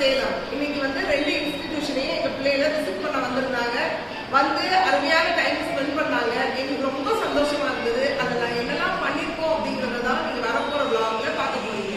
சேலம். இன்னைக்கு வந்து 2 இன்ஸ்டிடியூஷனையும் எங்க பிள்ளைகளை விசிட் பண்ண வந்திருந்தாங்க. வந்து அருமையான டைம் ஸ்பெண்ட் பண்ணாங்க. எங்களுக்கு ரொம்ப சந்தோஷமா இருந்தது. அதை நான் என்னெல்லாம் பண்ணிருக்கோம் அப்படிங்கறதான் நீங்க வரப்போற vlogல பார்க்க போறீங்க.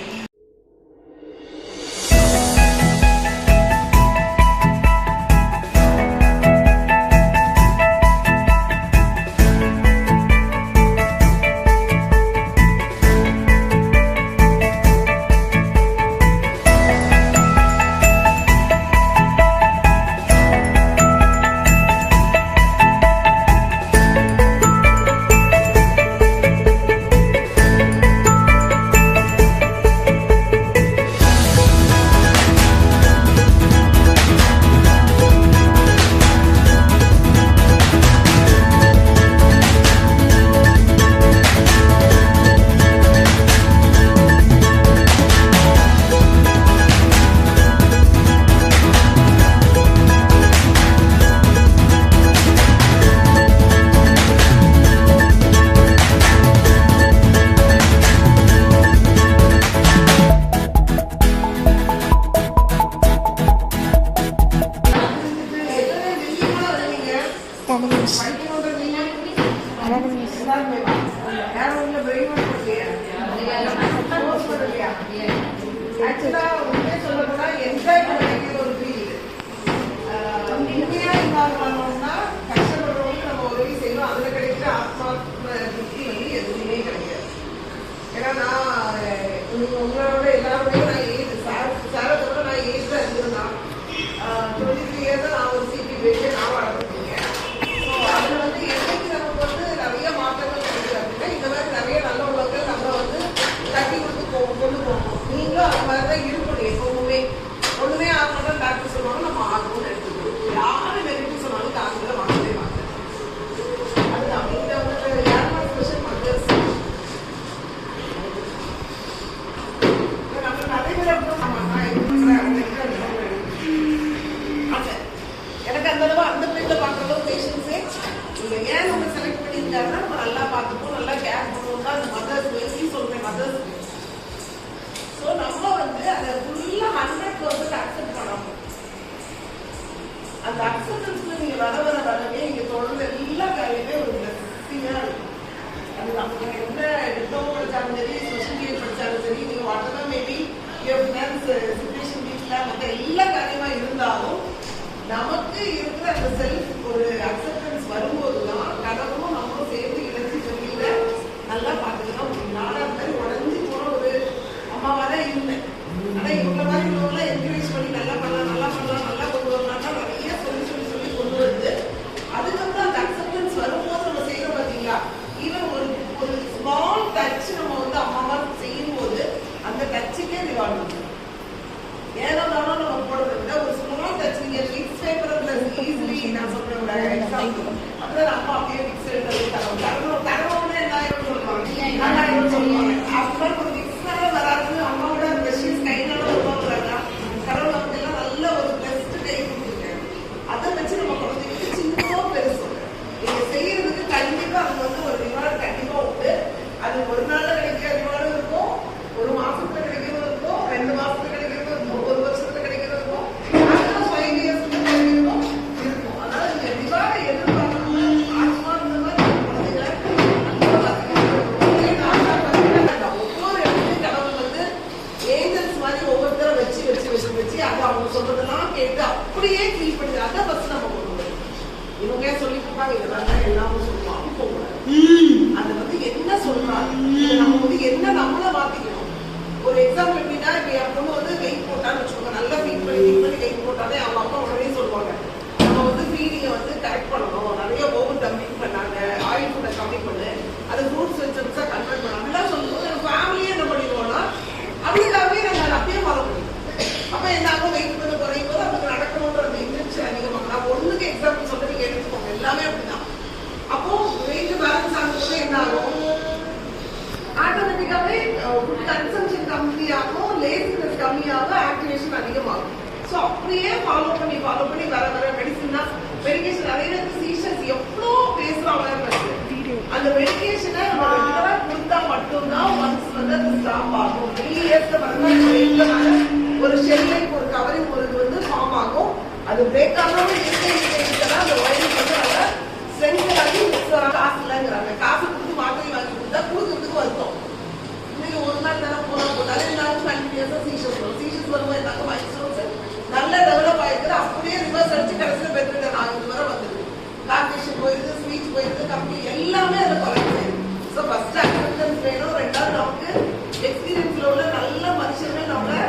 உங்களோட எல்லாரோடையும் நான் ஏது சாரத்தோட நான் ஏது தான் இருந்தேன். 23 years நான் ஒரு சிபி போயிட்டு நான் வளர்த்துருக்கீங்க. ஸோ அதில் வந்து என்னைக்கு நமக்கு வந்து நிறைய மாற்றங்கள் கிடைக்குது அப்படின்னா இந்த மாதிரி நிறைய நல்ல உள்ளவர்கள் நம்ம வந்து தட்டி கொடுத்து கொண்டு போகணும். நீங்களும் அது மாதிரி தான் இருக்கணும். எப்பவுமே ஒன்றுமே ஆகணும் டாக்டர் சொல்லுவாங்க, நம்ம ஆகணும்னு எடுத்துக்கணும். யாரும் நெகட்டிவ் சொன்னாலும் டாக்டரை வாங்கவே மாட்டேன். அதுதான் இந்த வந்து யாருமா ஸ்பெஷல் மதர்ஸ் எனக்கு அந்த அளவு அந்த பிள்ளைல பார்க்குற அளவு பேஷன்ஸே இல்லை. ஏன் நம்ம செலக்ட் பண்ணியிருந்தாங்கன்னா நம்ம நல்லா பார்த்துப்போம், நல்லா கேர் பண்ணுவோம் தான் அந்த மதர்ஸ் பேசி சொல்றேன் மதர்ஸ். ஸோ நம்ம வந்து அதை ஃபுல்லாக 100% அக்செப்ட் பண்ணணும். அந்த அக்செப்டன்ஸ்ல நீங்க வரவே நீங்க தொடர்ந்து எல்லா காரியமே ஒரு பிளஸிங்காக இருக்கும். அது நமக்கு எந்த டிப்ளமோ படித்தாலும் சரி, ஸ்பெஷல் டிகிரி படித்தாலும் சரி, நீங்க வாட்டர் மேபி சிச்சுவேஷன் வீட்டில் மற்ற எல்லா காரியமா இருந்தாலும் நமக்கு இருக்கிற அந்த செல்ஃப் ஒரு அக்செப்டன்ஸ் வரும்போது தான் கடவுளும் நம்மளும் சேர்ந்து இணைச்சி சொல்லியில நல்லா பார்த்துக்கலாம் முடியும். நானும் அந்த மாதிரி உடஞ்சி போன ஒரு அம்மாவாக தான் இருந்தேன். ஆனால் இவங்க மாதிரி இவங்களாம் என்கரேஜ் பண்ணி நல்லா பண்ணலாம் நல்லா பண்ணலாம் நல்லா கொண்டு வரலாம்னா நிறைய சொல்லி கொண்டு வருது. அதுக்கப்புறம் அந்த அக்செப்டன்ஸ் வரும்போது நம்ம செய்யறோம் பார்த்தீங்களா, ஈவன் ஒரு ஸ்மால் டச் நம்ம வந்து அம்மாவா செய்யும்போது அந்த டச்சுக்கே ரிவார்டு வந்து ஏதோ தானோ நம்ம போடுறத விட ஒரு ஸ்மால் டச். நீங்க மிக்ஸ் பேப்பர்ல ஈஸிலி நான் சொல்றேன் எக்ஸாம்பிள் அப்புறம் அம்மா அப்படியே மிக்ஸ் தரவோட என்ன ஆயிரம் சொல்லுவாங்க, 4000 சொல்லுவாங்க. அப்புறம் ஒரு மிக்ஸ்னால வராது. அம்மாவோட அந்த மெஷின்ஸ் கைனால வருவாங்க. கடவுள் நமக்கு எல்லாம் நல்ல ஒரு பெஸ்ட் கை கொடுத்துருக்காங்க. அதை வச்சு நம்ம குழந்தைங்களுக்கு சின்னமோ பெருசு நீங்க செய்யறதுக்கு கண்டிப்பா அது வந்து ஒரு ரிவார்டு கண்டிப்பா உண்டு. அது ஒரு நாள்ல கிடைக்கிற ரிவார்டும் இருக்கும், ஒரு மாசத்துல கிடைக்கிறது இருக்கும், 2 மாசத்துல கிடைக்கிறது இருக்கும், 1 வருஷத்துல கிடைக்கிறது இருக்கும், 5 இயர்ஸ்ல கிடைக்கிறதும் இருக்கும். அதனால நீங்க ரிவார்டை எதிர்பார்க்காம ஆத்மா இந்த மாதிரி குழந்தைகளை ஒவ்வொரு இடத்துலையும் கடவுள் வந்து ஏஞ்சல்ஸ் மாதிரி ஒவ்வொருத்தரை வச்சு அது அவங்க சொல்றதெல்லாம் கேட்டு அப்படியே ஃபீல் பண்ணி அதை ஃபர்ஸ்ட் நம்ம கொண்டு வரணும். இவங்க சொல்லி கொடுப்பாங்க இதெல்லாம் எல்லாரும் சொல்லுவாங்க போகக்கூடாது. அது வந்து என்ன சொல்றாங்க நம்ம வந்து என்ன நம்மள மாத்திக்கணும். ஒரு எக்ஸாம்பிள் எப்படின்னா, இப்ப என் பொண்ணு வந்து வெயிட் போட்டான்னு வச்சுக்கோங்க, நல்லா ஃபீட் பண்ணி வெயிட் போட்டாலே அவங்க அப்பா உடனே சொல்லுவாங்க நம்ம வந்து ஃபீடிங்கை வந்து கரெக்ட் பண்ணணும், நிறைய ஓவர் டம்பிங் பண்ணாங்க, ஆயில் ஃபுட்டை கம்மி பண்ணு, அது ஃப்ரூட்ஸ் வெஜிடபிள்ஸா கன்வெர்ட் பண்ண அப்படிலாம் சொல்லும்போது எங்க ஃபேமிலியே என்ன பண்ணிடுவோம்னா அவங்களுக்காகவே நாங்கள் அப்படியே ஃபாலோ பண்ணிடுவோம். அப்ப என்ன ஆகும், வெயிட் பண்ண குறையும் போது அதுக்கு நடக்கணுன்ற அந்த இன்டென்ஷன் அதிகமாக. நான் ஒண்ணுக்கு எக்ஸாம்பிள் சொல்ல நீங்க எடுத்துக்கோங்க, எல்லாமே அப்படிதான். அப்போ வெயிட் பேலன்ஸ் ஆகும்போது என்ன ஆகும், ஆட்டோமேட்டிக்காவே கன்சம்ஷன் கம்மியாகும், லேசினஸ் கம்மியாகும், ஆக்டிவேஷன் அதிகமாகும். ஸோ அப்படியே ஃபாலோ பண்ணி வர மெடிக்கேஷன் நிறைய சீஷன்ஸ் எவ்வளோ பேசுறோம் அவேர்னஸ். அந்த மெடிக்கேஷனை நம்ம ரெகுலரா கொடுத்தா மட்டும்தான் ஒன்ஸ் வந்து அது ஸ்டாப் ஆகும். 3 இயர்ஸ்ல ஒரு ஷெல்லைக்கு ஒரு கவரிங் ஒரு அது பிரேக் ஆகாம இருக்கா அந்த ஒயரிங் வந்து நல்லா ஸ்ட்ரென்த் ஆகி காசு இல்லைங்கிறாங்க. காசு கொடுத்து மாத்திரை வாங்கி கொடுத்தா கொடுக்கறதுக்கு வருத்தம். இன்னைக்கு ஒரு நாள் தானே போனாலும் எல்லாரும் கண்டினியூஸா சீஷஸ் வரும். சீஷஸ் வரும்போது என்னாங்க மைசூர்ஸ் நல்லா டெவலப் ஆயிருக்கு. அப்படியே ரிவர்ஸ் அடிச்சு கடைசியில் பெற்று நான் இது வரை வந்துருக்கு. காம்படிஷன் போயிருக்கு, ஸ்பீச் போயிருக்கு, கம்பெனி எல்லாமே அதில் குறையுது. ஸோ ஃபர்ஸ்ட் அக்செப்டன்ஸ் வேணும். ரெண்டாவது நமக்கு எக்ஸ்பீரியன்ஸ்ல உள்ள நல்ல மனுஷர்கள் நம்மளை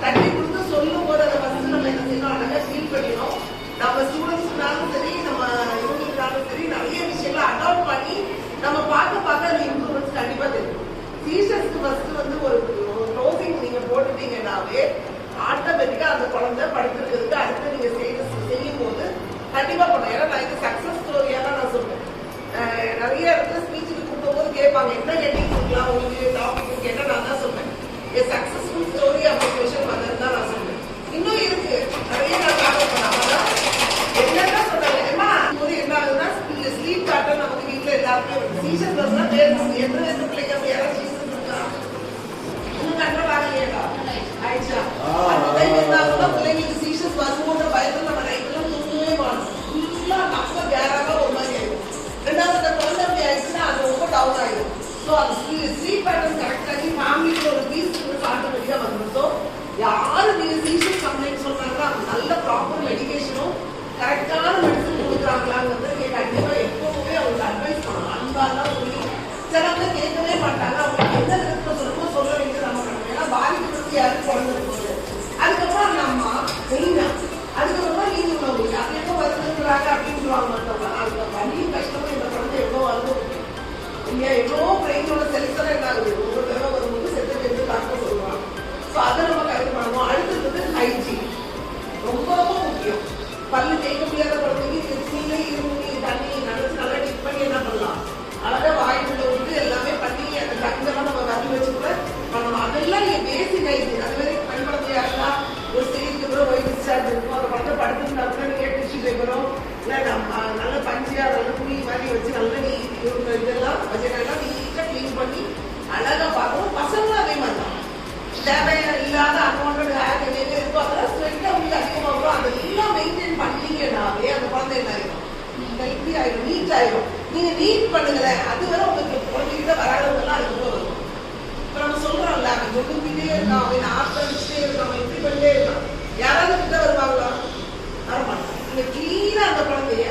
தட்டி கொடுத்து சொல்லும் போது அதை ஃபர்ஸ்ட் நம்ம என்ன செய்யணும், அழகாக ஃபீல் பண்ணிக்கணும். நம்ம ஸ்டூடெண்ட்ஸ்னாலும் சரி, நம்ம இவங்களுக்குனாலும் சரி, நிறைய விஷயங்களை அடாப்ட் பண்ணி நம்ம பார்க்க அந்த இம்ப்ரூவ்மெண்ட்ஸ் கண்டிப்பா தெரியும். டீச்சர்ஸ்க்கு ஃபர்ஸ்ட் வந்து ஒரு க்ளோசிங் நீங்க போட்டுட்டீங்கன்னாவே ஆட்டோமேட்டிக்கா அந்த குழந்தை படிக்கிறதுக்கு அடுத்து நீங்க செய்யும் போது கண்டிப்பா பண்ணும். ஏன்னா நான் இது சக்சஸ் ஸ்டோரியா தான் நான் சொல்றேன். நிறைய இடத்துல ஸ்பீச்சுக்கு கொடுக்கும் போது கேட்பாங்க என்ன கேட்டீங்க கொடுக்கலாம் உங்களுக்கு டாபிக் கேட்டா நான் தான் சொல்றேன் சக்சஸ்ஃபுல் ஸ்டோரி அப்ளிகேஷன் வந்தது தான் நான் சொல்றேன். இன்னும் இருக்கு நிறைய நான் ஃபாலோ பண்ணாம என்னன்னா சொல்றாங்க ஏமா போது என்ன ஆகுதுன்னா ஸ்லீப் பேட்டர்ன் நமக்கு வீட்டுல எல்லாருமே சீசன் பஸ்னா பேர் எந்த வயசு பிள்ளைங்க அப்படி யாராவது சீசன் இருக்கா இன்னும் கண்ட்ரோல் ஆகலையா ஆயிடுச்சா என்ன பிள்ளைங்களுக்கு சீசன் வரும்போன்ற பயத்துல நம்ம நைட்லாம் தூங்கவே மாட்டோம். ஃபுல்லா நம்ம கேராக ஒரு மாதிரி ஆயிடும். ரெண்டாவது அந்த குழந்தை அப்படி ஆயிடுச்சுன்னா அது ரொம்ப டவுன் ஆயிடும். ஸோ அது ஸ்லீப் பேட்டர்ன் கரெக்ட் ஆகி ஃபேமிலிக்கு ஒரு பீஸ்ஃபுல்னஸ் ஆட்டோமேட்டிக்கா வந்துடும். ஸோ யாரு நீங்க சீசன் கம்ப்ளைண்ட் சொல்றாங்களோ அது நல்ல ப்ராப்பர் மெடிக்கேஷனும் கரெக்டான மெடிசன் கொடுக்குறாங்களாங்கிறது நீங்க கண்டிப்பா எப்பவுமே அவங்களுக்கு அட்வைஸ் பண்ணணும். அன்பாலாம் சொல்லி சிலவங்க கேட்கவே மாட்டாங்க. அவங்களுக்கு எந்த விதத்துல சொல்லணுமோ சொல்ல வேண்டியது நம்ம பண்ணணும். ஏன்னா பாதிக்கப்பட்டு யாரும் குழந்தை போகுது. அதுக்கப்புறம் அந்த அம்மா மெயினா அதுக்கப்புறமா நீங்க உங்களுக்கு அது எப்போ வருதுங்கிறாங்க அப்படின்றாங்க மற்றவங்க. அந்த வலியும் கஷ்டமும் இந்த குழந்தை எவ்வளோ அனுபவிக்கும் இல்லையா? எவ்வளோ பிரெயினோட செல்ஸெல்லாம் என்ன ஆகுது ஒவ்வொரு தடவை வரும்போது செத்து பேருந்து டாக்டர் சொல்லுவாங்க. ஸோ அதை நம்ம கரெக்ட் பண்ணணும். அடுத்தது ஹைஜீன் ரொம்ப ரொம்ப முக்கியம். பல்லு தேய்க்க முடியாத குழந்தைங்க கீழே இருந்து தண்ணி நினைச்சு நல்லா டிப் பண்ணி என்ன பண்ணலாம் அழகா வாய்ப்புல விட்டு எல்லாமே பண்ணி அந்த தங்கெல்லாம் நம்ம வரல வச்சு கூட பண்ணணும். அதெல்லாம் நீங்க பேசிக் ஹைஜீன் அது மாதிரி பயன்படுத்த யாருன்னா ஒரு ஸ்டேஜ்க்கு அப்புறம் ஒயிட் டிஸ்சார்ஜ் இருக்கும். அதை குழந்தை படுத்துருந்தா கூட நீங்க டிஷ்யூ பேப்பரும் இல்லை நல்ல பஞ்சியா நல்ல துணி மாதிரி வச்சு நல்லா நீ இதெல்லாம் வச்சுக்கலாம் நீட்டா கிளீன் பண்ணி அழகா பார்க்கணும். பசங்களும் அதே மாதிரி தான் தேவையான இல்லாத அக்கௌண்ட் ஹேர் எதுவுமே இருக்கும். அதெல்லாம் ஸ்ட்ரெயிட்டா உங்களுக்கு அதிகமாக வரும். அதெல்லாம் மெயின்டைன் பண்ணீங்கன்னாவே அந்த குழந்தை என்ன ஆயிடும் ஹெல்த்தி ஆயிடும், நீட் ஆயிடும். நீங்க நீட் பண்ணுங்களேன் அது வரை உங்களுக்கு குழந்தைகிட்ட வராதவங்கலாம் அதுக்கு வரும். இப்ப நம்ம சொல்றோம்ல அவன் சொல்லிக்கிட்டே இருக்கான், அவன் ஆக்கிரமிச்சுட்டே இருக்கான், அவன் இப்படி பண்ணிட்டே இருக்கான். யாராவது கிட்ட வருவாங்களா? வரமாட்டாங்க. நீங்க கிளீனா அந்த குழந்தைய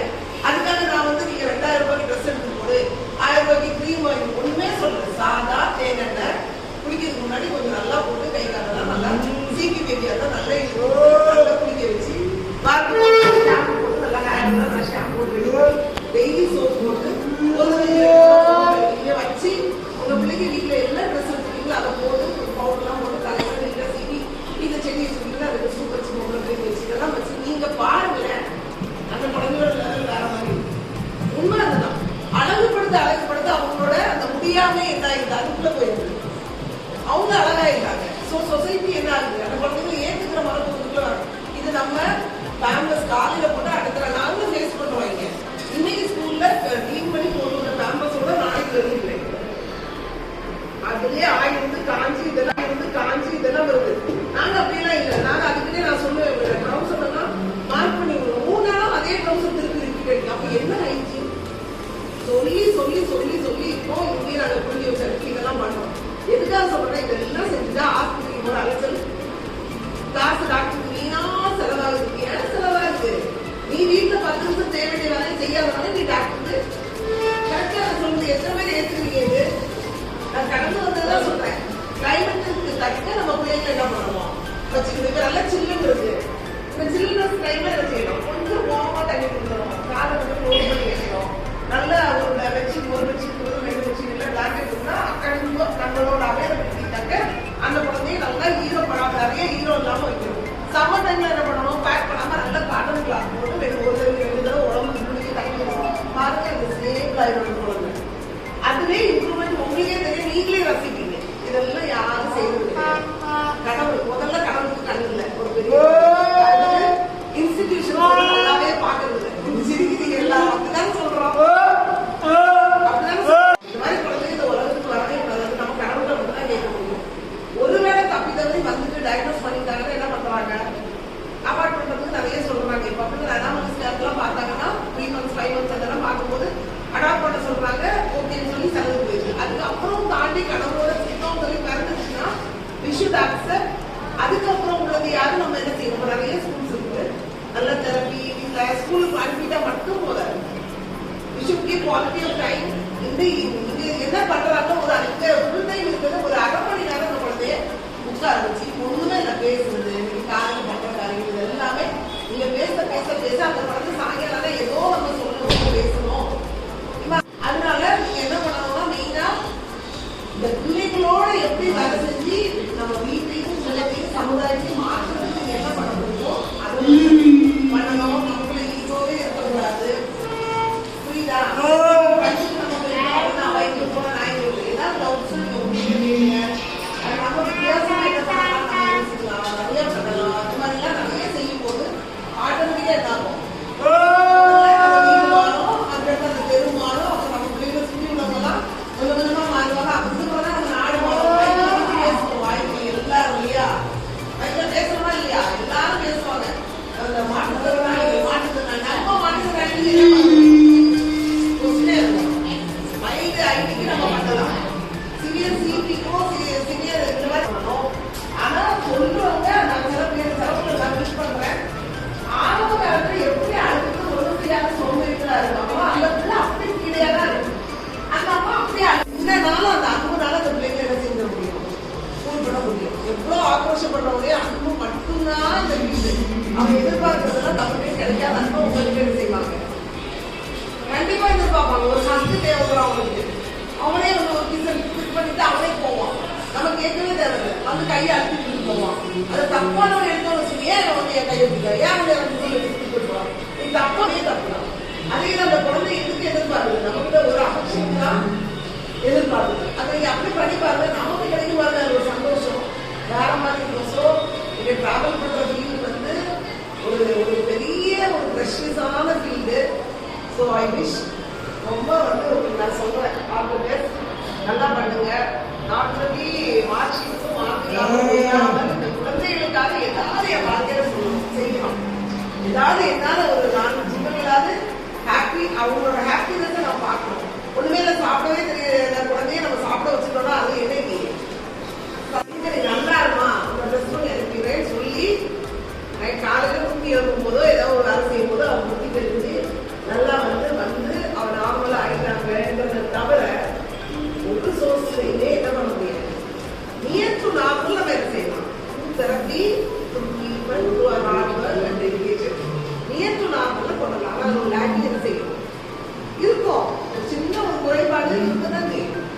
அதுக்காக நான் வந்து நீங்க 2000 ரூபாய்க்கு ட்ரெஸ் எடுத்து போடு 1000 ரூபாய்க்கு கிரீம் வாங்கி ஒண்ணுமே சொல்றேன். சாதா தேங்காய் குளிக்கிறதுக்கு முன்னாடி கொஞ்சம் நல்லா போட்டு கை காலெல்லாம் நல்லா சீக்கி பேபியா தான் நல்லா நல்லா குளிக்க வச்சு ஷாம்பு போட்டு நல்லா ஹேர்லாம் ஷாம்பு போட்டு டெய்லி சோப் போட்டு வச்சு உங்க பிள்ளைக்கு வீட்டுல என்ன ட்ரெஸ் எடுத்துக்கீங்களோ அதை போட்டு பவுடர்லாம் போட்டு தலைவர் நீங்க சீவி இந்த செடியை சுற்றிட்டு அதுக்கு சூப் வச்சு பொங்கல் வச்சு இதெல்லாம் வச்சு நீங்க பாருங்களேன் அந்த குழந்தையோட லெவல் வேற மாதிரி. உண்மை அதுதான். அழகுபடுத்த அவங்களோட அந்த முடியாம என்ன ஆகுது அதுக்குள்ள போயிடுது. அவங்க அழகா இருக்காங்க. ஸோ சொசைட்டி என்ன ஆகுது அந்த குழந்தைங்களை ஏற்றுக்கிற மரபுக்குள்ள இது நம்ம பேம்பஸ் காலையில போட்டு அடுத்த நாங்களும் ஃபேஸ் பண்ணுவாங்க. இன்னைக்கு ஸ்கூல்ல கிளீன் பண்ணி போட்டு பேம்பஸோட நாளைக்கு வெளியில அதுலயே ஆயிருந்து காஞ்சி இதெல்லாம் வருது. நாங்க அப்படியெல்லாம் இல்லை. நாங்க அதுக்குன்னே நான் சொல்லுவேன் ட்ரௌசர் எல்லாம் மார்க் பண்ணி 3 நாளும் அதே ட்ரௌசர் திருப்பி இருக்கு. அப்ப என்ன ஆயிடுச்சு சொல்லி இப்போ இங்கே நாங்க புள்ளி வச்சு இதெல்லாம் பண்றோம். எதுக்காக சொல்றேன் இதெல்லாம் செஞ்சுட்டா ஆஸ்பத்திரிக்கு போற அலைச்சல் காசு டாக்டருக்கு வீணா செலவாகுது. ஏன் செலவாகுது? நீ வீட்டுல 10 நிமிஷம் தேவையான வேலையை செய்யாதனால நீ டாக்டருக்கு கரெக்டா சொல்றது எத்தனை பேர் ஏற்றுக்கிறீங்க? இது நான் கடந்து வந்ததான் சொல்றேன். கிளைமேட்டுக்கு தக்க நம்ம பிள்ளைங்க என்ன பண்ணுவோம் வச்சுக்கிட்டு நல்லா சில்லுன்னு இருக்கு. இந்த சில்லுனஸ் டைம்ல என்ன செய்யணும் கொஞ்சம் ஓரமா தண்ணி கொடுத்துருவோம். காலை வந்து க்ளோஸ் பண்ணி வைக்கணும். நல்லா ஒரு பெட்ஷீட் 1 பெட்ஷீட் 2 பெட்ஷீட் இல்லை பிளாங்கெட் இருந்தா அக்கடிங்க நம்மளோட அவைலபிலிட்டிக்காக அந்த குழந்தைய நல்லா ஈரம் நிறைய ஈரம் இல்லாம வைக்கணும். சம்மர் டைம்ல என்ன பண்ணணும் பேக் பண்ணாம நல்லா காட்டன் கிளாத் போட்டு ஒரு தடவை 2 தடவை உடம்பு குளிக்க தண்ணி பாருங்க அந்த ஸ்டேபிள் ஆயிடும் குழந்தை. அதுவே இம்ப்ரூவ்மெண்ட் உங்களுக்கே தெரியும். நீங்களே ரசிப்பீங்க. இதெல்லாம் யாரும் செய்வது கடவுள் முதல்ல கடவுளுக்கு கண்ணு இல்லை. ஒரு பெரிய இன்ஸ்டிடியூஷன் நல்லாவே பாக்குறது இல்லை. சிரிக்கிறீங்க எல்லாரும் அப்படிதான் சொல்றோம். ஸ்கூலுக்கு அனுப்பிட்டா மட்டும் போதாது. You should give quality of time. இங்க என்ன பண்றாங்க, ஒரு அங்கே ஃபுல் டைம் இருக்கிறது ஒரு அரை மணி நேரம் அந்த குழந்தைய உட்கார வச்சு ஒண்ணுமே இல்லை பேசுறது, காலையில் பண்ற காரியங்கள் இது எல்லாமே நீங்க பேச பேச பேச அந்த குழந்தை சாயங்காலம் ஏதோ நம்ம சொல்லணும் பேசணும். அதனால நீங்க என்ன பண்ணணும்னா மெயினா இந்த பிள்ளைகளோட எப்படி வேலை செஞ்சு நம்ம வீட்டையும் பிள்ளைகளையும் சமுதாயத்தையும் மாற்றுறதுக்கு நீங்க என்ன பண்ண முடியுமோ அதை பண்ணணும். நமக்குள்ள ஈகோவே இருக்கக்கூடாது. புரியுதா? படிச்சுட்டு நம்ம நான் வைக்க போறேன், நான் ஏதாவது டவுட்ஸ் நீங்க உங்களுக்கு அது நம்ம வித்தியாசமா என்ன பண்ணலாம், நம்ம யோசிக்கலாம், நிறைய பண்ணலாம். அது மாதிரிலாம் நிறைய செய்யும் போது ஆட்டோமேட்டிக்கா என்னாகும், ஆக்ரோஷப்படுறவங்க அன்பு மட்டும்தான் இந்த வீடு. அவங்க எதிர்பார்க்கறதெல்லாம் தப்புமே கிடைக்காத அன்பு உங்களுக்கு செய்வாங்க. கண்டிப்பா எதிர்பார்ப்பாங்க. ஒரு ஹஸ்ட் தேவைப்படும் அவங்களுக்கு. அவனே வந்து ஒரு கிஸ் பண்ணிட்டு அவனே போவான். நம்ம கேட்கவே தேவையில்லை. வந்து கையை அழுத்திட்டு போவான். அது தப்பானவன் எடுத்தவங்க சொல்லி ஏன் வந்து என் கையை பிடிக்கல, ஏன் வந்து எனக்கு போட்டுவான், இது தப்பானே தப்புதான். அதே அந்த குழந்தை எதுக்கு எதிர்பார்க்குது, நமக்கு ஒரு அஃபெக்ஷன் தான் எதிர்பார்க்குது. அதை நீங்க அப்படி பண்ணி பாருங்க, நமக்கு கிடைக்கும் பாருங்க ஒரு சந்தோஷம் வேற மாதிரி இருக்கும். ஸோ இங்கே டிராவல் பண்ற ஃபீல்டு வந்து ஒரு ஒரு பெரிய ஒரு ப்ரெஷியஸான ஃபீல்டு. ஸோ ஐ விஷ் ரொம்ப வந்து உங்களுக்கு நான் சொல்றேன், ஆல் தி பெஸ்ட், நல்லா பண்ணுங்க. நாட் ஒன்லி மார்க்ஷீட்ஸும் மார்க் இந்த குழந்தைகளுக்காக ஏதாவது என் வாழ்க்கையில செய்யணும். ஏதாவது என்னால ஒரு நான் ஜிம்மங்களாவது ஹாப்பி, அவங்களோட ஹாப்பினஸை நான் பார்க்கணும். ஒண்ணுமே இல்லை, சாப்பிடவே தெரியல குழந்தைய நம்ம சாப்பிட வச்சுட்டோம்னா அது என்னைக்கு நல்லா இருமா உங்க ட்ரெஸ்ஸும் எனக்கு சொல்லி காலையில தூங்கி எழுக்கும் போதோ ஏதோ ஒரு வேலை செய்யும் போதோ அவங்க புத்தி தெரிஞ்சு நல்லா வந்து அவன் நார்மலா ஆயிட்டாங்கிறத தவிர ஒரு சோர்ஸ்லயே என்ன பண்ண முடியாது. நியர் டு நார்மல் நம்ம என்ன செய்யலாம், தெரப்பி நியர் டு நார்மல்ல பண்ணலாம். ஆனால் ஒரு லேக்கிங் என்ன செய்யணும் இருக்கும், ஒரு சின்ன ஒரு குறைபாடு இருக்குதான் செய்யணும்.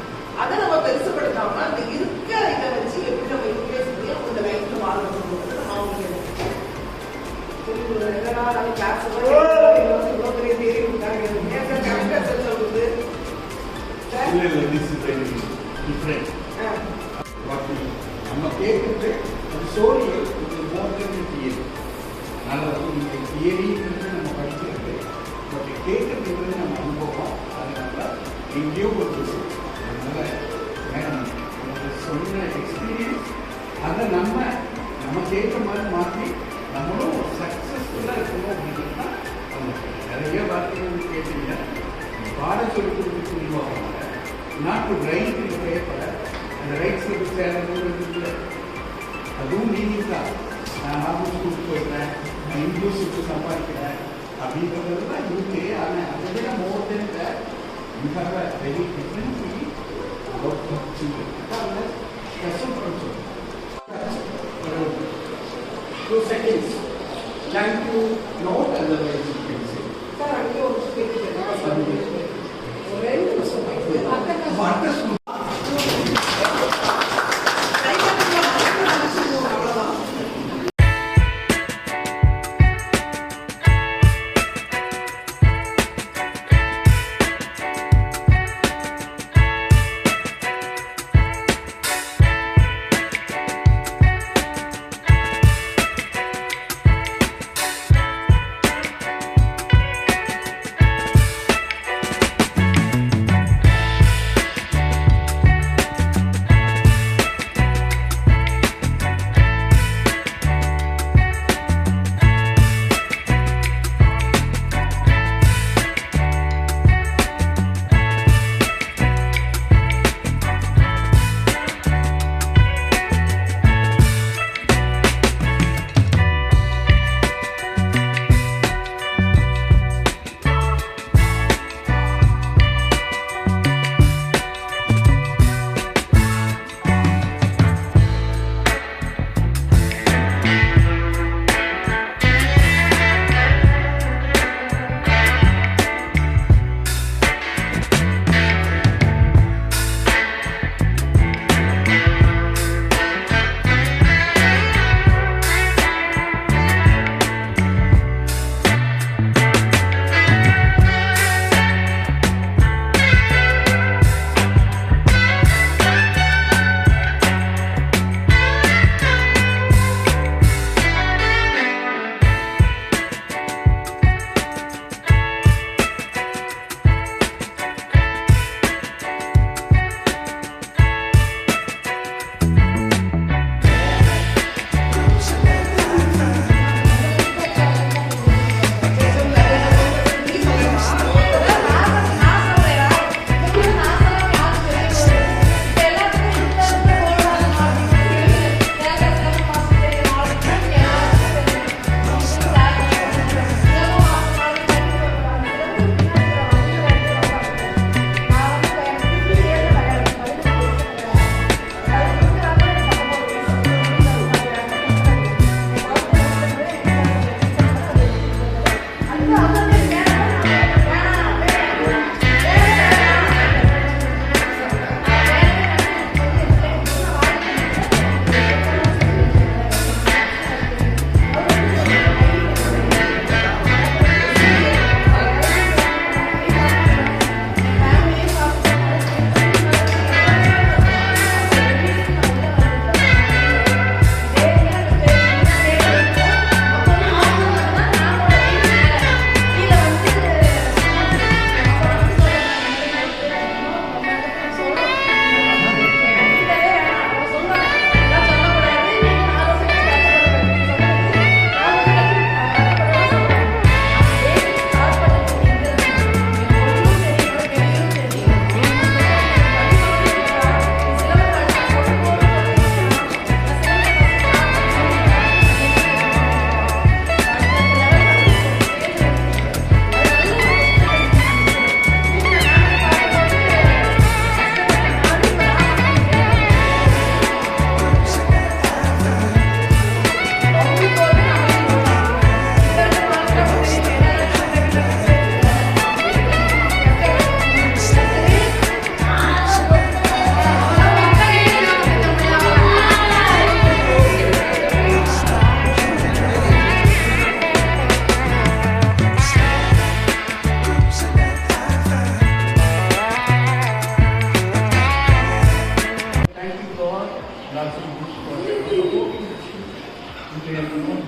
அதை நம்ம பெருசுப்படுத்தாம அந்த இருக்கிற இதை வச்சு எப்படி நம்ம யூட்டிலைஸ் பண்ணி அவங்க லைஃப்ல வாழ்றது நம்ம அவங்களுக்கு என்னடா நம்ம கிளாஸ் இவ்வளோ பெரிய தேரி கொடுத்தாங்க கரெக்டா சொல்றது நம்ம கேட்கறது அது சோழியல் மோட்டர் தியரி. அதனால நீங்கள் தியரின்றது நம்ம படிக்கிறது, பட் கேட்கறதுன்றது நம்ம அனுபவம். அதனால எங்கேயோ ஒரு அதனால மேடம் சொன்ன எக்ஸ்பீரியன்ஸ் அதை நம்ம கேட்குற மாதிரி மாற்றி நம்மளும் ஒரு சக்ஸஸ்ஃபுல்லாக இருக்கணும் அப்படின்னா நிறைய வார்த்தைகள் கேட்டீங்க. பாட சொல்லி கொடுத்து புரிவாங்க. நாட் டு ரைட் இந்த பேப்பரை அந்த ரைட்ஸுக்கு சேரணும் அதுவும் நீங்கள் தான். நான் ஆஃபீஸ் கொடுத்து போயிடுறேன், நான் இன்க்ளூசிவ்க்கு சம்பாதிக்கிறேன் அப்படின்றது தான் இருக்கு. ஆனால் அதை விட more than that you have a very different feel about children. கஷ்டப்படும் 2 seconds. Thank you. Note otherwise you can say. Sir, I want to speak to you. Very good.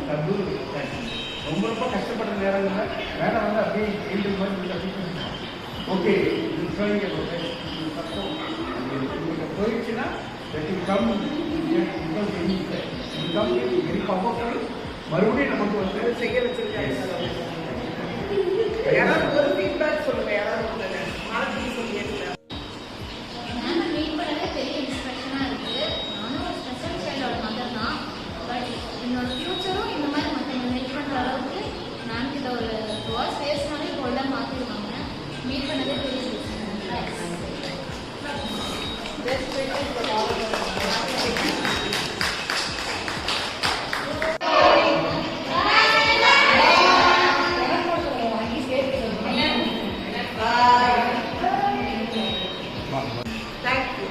Double ரொம்ப ரொம்ப கஷ்டப்படுற நேரங்களில் மேடம் வந்து அப்படியே எழுது மாதிரி ஓகே உங்களுக்கு போயிடுச்சுன்னா கம் வெரி பவர்ஃபுல். மறுபடியும் நமக்கு வந்து செய்ய வச்சிருக்காங்க. யாராவது ஒரு ஃபீட்பேக் சொல்லுங்க. யாராவது ஒருத்தங்க மாலதி சொல்லியிருக்கீங்க. மேம் மீட் பண்ணவே பெரிய இன்ஸ்பிரேஷனாக இருக்குது. நானும் ஒரு ஸ்பெஷல் சைல்டோட மதர் தான். பட் என்னோட ஃப்யூச்சரும் இந்த மாதிரி மற்றவங்க ஹெல்ப் பண்ணுற அளவுக்கு மேம் கிட்ட ஒரு வாய்ஸ் பேசினாலே கோல்டாக மாற்றிடுவாங்க. மீட் பண்ணதே பெரிய Thank you.